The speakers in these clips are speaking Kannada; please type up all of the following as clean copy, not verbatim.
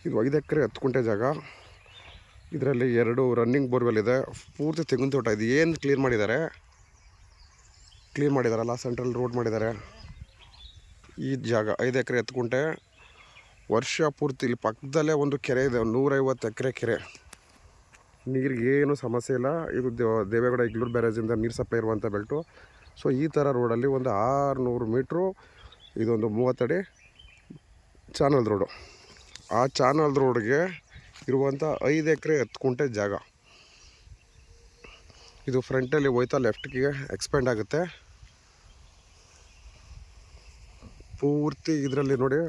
ಇದು 5 ಎಕರೆ 10 ಗುಂಟೆ ಜಾಗ. ಇದರಲ್ಲಿ 2 ರನ್ನಿಂಗ್ ಬೋರ್ವೆಲ್ ಇದೆ. ಪೂರ್ತಿ ತೆಂಗಿನ ತೋಟ. ಇದು ಏನು ಕ್ಲೀನ್ ಮಾಡಿದಾರಲ್ಲ, ಸೆಂಟ್ರಲ್ ರೋಡ್ ಮಾಡಿದ್ದಾರೆ. ಈ ಜಾಗ 5 ಎಕರೆ 10 ಗುಂಟೆ. ವರ್ಷ ಪೂರ್ತಿ ಇಲ್ಲಿ ಪಕ್ಕದಲ್ಲೇ ಒಂದು ಕೆರೆ ಇದೆ, 150 ಎಕರೆ ಕೆರೆ. ನೀರಿಗೆ ಏನು ಸಮಸ್ಯೆ ಇಲ್ಲ. ಇದು ದೇವೇಗೌಡ ಇಗ್ಲೂರು ಬ್ಯಾರೇಜಿಂದ ನೀರು ಸಪ್ಲೈ ಇರುವಂಥ ಬೆಲ್ಟು. ಸೊ ಈ ಥರ ರೋಡಲ್ಲಿ ಒಂದು 600 ಮೀಟ್ರು, ಇದೊಂದು 30 ಅಡಿ ಚಾನಲ್ ರೋಡು. ಆ ಚಾನಲ್ ರೋಡ್ಗೆ ಇರುವಂಥ 5 ಎಕರೆ 10 ಗುಂಟೆ ಜಾಗ. ಇದು ಫ್ರಂಟಲ್ಲಿ ಹೋಯ್ತಾ ಲೆಫ್ಟ್ಗೆ ಎಕ್ಸ್ಪೆಂಡ್ ಆಗುತ್ತೆ ಪೂರ್ತಿ. ಇದರಲ್ಲಿ ನೋಡಿ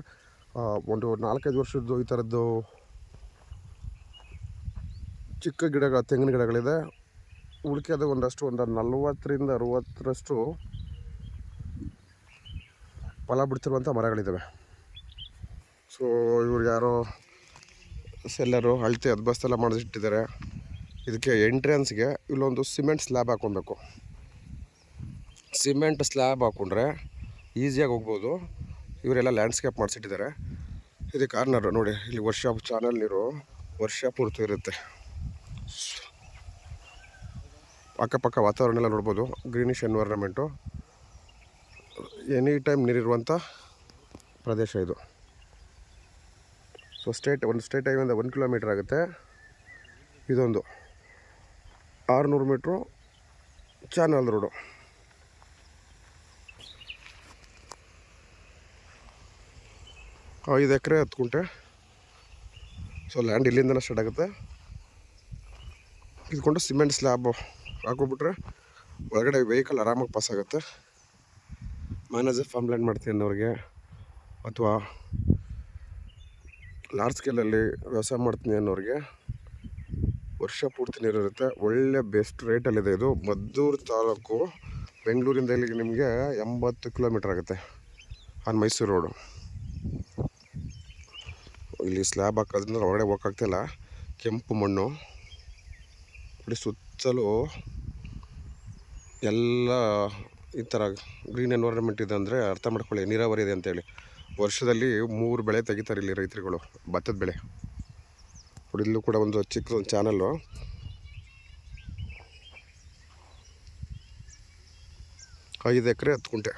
ಒಂದು 4-5 ವರ್ಷದ್ದು ಈ ಥರದ್ದು ಚಿಕ್ಕ ಗಿಡಗಳು, ತೆಂಗಿನ ಗಿಡಗಳಿದೆ. ಉಳಿಕೆದು ಒಂದು 40ರಿಂದ 60ರಷ್ಟು ಫಲ ಬಿಡ್ತಿರುವಂಥ ಮರಗಳಿದ್ದಾವೆ. ಸೊ ಇವ್ರು ಯಾರೋ ಸೆಲ್ಲರು ಅಳತೆ ಅದ್ಬಸ್ತೆಲ್ಲ ಮಾಡಿಸಿಟ್ಟಿದ್ದಾರೆ. ಇದಕ್ಕೆ ಎಂಟ್ರೆನ್ಸ್ಗೆ ಇಲ್ಲೊಂದು ಸಿಮೆಂಟ್ ಸ್ಲ್ಯಾಬ್ ಹಾಕ್ಕೊಬೇಕು. ಸಿಮೆಂಟ್ ಸ್ಲ್ಯಾಬ್ ಹಾಕ್ಕೊಂಡ್ರೆ ಈಸಿಯಾಗಿ ಹೋಗ್ಬೋದು. ಇವರೆಲ್ಲ ಲ್ಯಾಂಡ್ಸ್ಕೇಪ್ ಮಾಡಿಸಿಟ್ಟಿದ್ದಾರೆ. ಇದು ಕಾರ್ನರು ನೋಡಿ, ಇಲ್ಲಿ ಚಾನಲ್ ನೀರು ವರ್ಷ ಪೂರ್ತಿ ಇರುತ್ತೆ. ಅಕ್ಕಪಕ್ಕ ವಾತಾವರಣ ಎಲ್ಲ ನೋಡ್ಬೋದು, ಗ್ರೀನಿಶ್ ಎನ್ವೈರನ್ಮೆಂಟು. ಎನಿ ಟೈಮ್ ನೀರಿರುವಂಥ ಪ್ರದೇಶ ಇದು. ಸೊ ಒಂದು ಸ್ಟೇಟ್ ಹೈವೇಯಿಂದ 1 ಕಿಲೋಮೀಟ್ರ್ ಆಗುತ್ತೆ. ಇದೊಂದು 600 ಮೀಟ್ರು ಚಾನಲ್ ರೋಡು. ಐದು ಎಕರೆ 10 ಗುಂಟೆ. ಸೊ ಲ್ಯಾಂಡ್ ಇಲ್ಲಿಂದನೇ ಸ್ಟಾರ್ಟ್ ಆಗುತ್ತೆ. ಇದ್ಕೊಂಡು ಸಿಮೆಂಟ್ ಸ್ಲ್ಯಾಬ್ ಹಾಕೋಬಿಟ್ರೆ ಒಳಗಡೆ ವೆಹಿಕಲ್ ಆರಾಮಾಗಿ ಪಾಸ್ ಆಗುತ್ತೆ. ಮ್ಯಾನೇಜರ್ ಫಾರ್ಮ್ ಲ್ಯಾಂಡ್ ಮಾಡ್ತೀನಿ ಅನ್ನೋರಿಗೆ, ಅಥವಾ ಲಾರ್ಜ್ ಸ್ಕೇಲಲ್ಲಿ ವ್ಯವಸಾಯ ಮಾಡ್ತೀನಿ ಅನ್ನೋರಿಗೆ ವರ್ಷ ಪೂರ್ತಿ ನೀರಿರುತ್ತೆ. ಒಳ್ಳೆ ಬೆಸ್ಟ್ ರೇಟಲ್ಲಿದೆ. ಇದು ಮದ್ದೂರು ತಾಲೂಕು, ಬೆಂಗಳೂರಿಂದ ಇಲ್ಲಿಗೆ ನಿಮಗೆ 80 ಕಿಲೋಮೀಟ್ರ್ ಆಗುತ್ತೆ ಆನ್ ಮೈಸೂರು ರೋಡು. ಇಲ್ಲಿ ಸ್ಲ್ಯಾಬ್ ಹಾಕೋದ್ರಿಂದ ಹೊರಗಡೆ ಹೋಗೋಕ್ಕಾಗ್ತಿಲ್ಲ, ಕೆಂಪು ಮಣ್ಣು. ನೋಡಿ ಸುತ್ತಲೂ ಎಲ್ಲ ಈ ಥರ ಗ್ರೀನ್ ಎನ್ವೈರನ್ಮೆಂಟ್ ಇದೆ ಅಂದರೆ ಅರ್ಥ ಮಾಡ್ಕೊಳ್ಳಿ, ನೀರಾವರಿ ಇದೆ ಅಂತೇಳಿ. ವರ್ಷದಲ್ಲಿ 3 ಬೆಳೆ ತೆಗಿತಾರೆ ಇಲ್ಲಿ ರೈತರುಗಳು, ಭತ್ತದ ಬೆಳೆ. ನೋಡಿ ಇಲ್ಲೂ ಕೂಡ ಒಂದು ಚಿಕ್ಕದೊಂದು ಚಾನಲ್ಲು. 5 ಎಕರೆ 10 ಗುಂಟೆ.